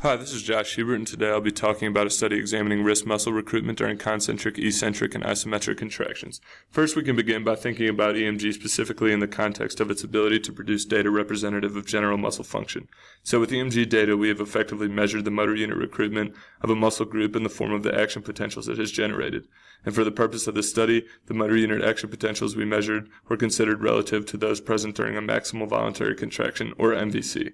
Hi, this is Josh Hubert, and today I'll be talking about a study examining wrist muscle recruitment during concentric, eccentric, and isometric contractions. First, we can begin by thinking about EMG specifically in the context of its ability to produce data representative of general muscle function. So with EMG data, we have effectively measured the motor unit recruitment of a muscle group in the form of the action potentials it has generated. And for the purpose of this study, the motor unit action potentials we measured were considered relative to those present during a maximal voluntary contraction, or MVC.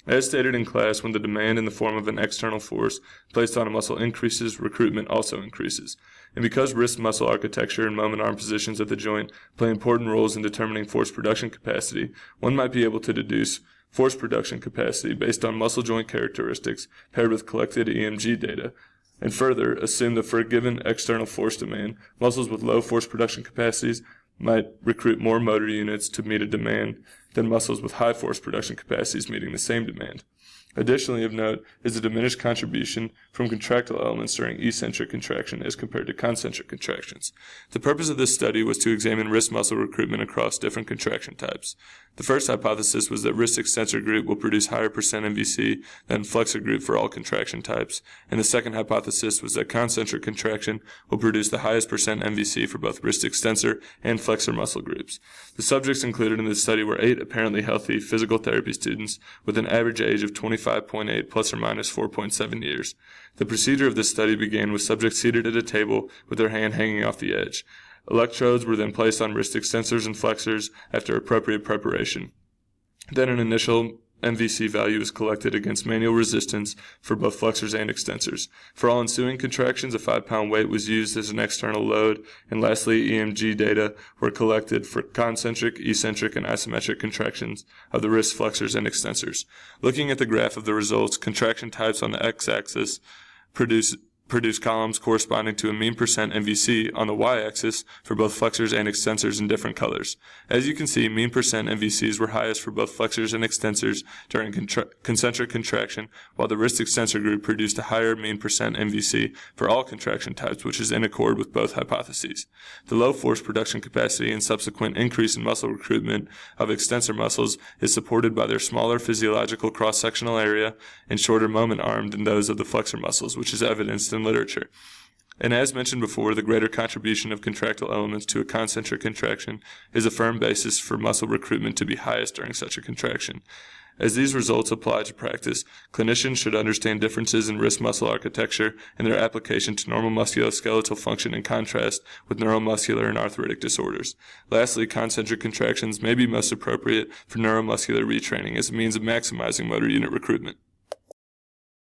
As stated in class, when the demand in the form of an external force placed on a muscle increases, recruitment also increases. And because wrist muscle architecture and moment arm positions at the joint play important roles in determining force production capacity, one might be able to deduce force production capacity based on muscle joint characteristics paired with collected EMG data, and further assume that for a given external force demand, muscles with low force production capacities might recruit more motor units to meet a demand than muscles with high force production capacities meeting the same demand. Additionally, of note is the diminished contribution from contractile elements during eccentric contraction as compared to concentric contractions. The purpose of this study was to examine wrist muscle recruitment across different contraction types. The first hypothesis was that wrist extensor group will produce higher percent MVC than flexor group for all contraction types, and the second hypothesis was that concentric contraction will produce the highest percent MVC for both wrist extensor and flexor muscle groups. The subjects included in this study were 8 apparently healthy physical therapy students with an average age of 25.8 plus or minus 4.7 years. The procedure of this study began with subjects seated at a table with their hand hanging off the edge. Electrodes were then placed on wrist extensors and flexors after appropriate preparation. Then an initial MVC value is collected against manual resistance for both flexors and extensors. For all ensuing contractions, a 5-pound weight was used as an external load, and lastly, EMG data were collected for concentric, eccentric, and isometric contractions of the wrist flexors and extensors. Looking at the graph of the results, contraction types on the x-axis produce columns corresponding to a mean percent MVC on the y-axis for both flexors and extensors in different colors. As you can see, mean percent MVCs were highest for both flexors and extensors during concentric contraction, while the wrist extensor group produced a higher mean percent MVC for all contraction types, which is in accord with both hypotheses. The low force production capacity and subsequent increase in muscle recruitment of extensor muscles is supported by their smaller physiological cross-sectional area and shorter moment arm than those of the flexor muscles, which is evidenced in literature. And as mentioned before, the greater contribution of contractile elements to a concentric contraction is a firm basis for muscle recruitment to be highest during such a contraction. As these results apply to practice, clinicians should understand differences in wrist muscle architecture and their application to normal musculoskeletal function in contrast with neuromuscular and arthritic disorders. Lastly, concentric contractions may be most appropriate for neuromuscular retraining as a means of maximizing motor unit recruitment.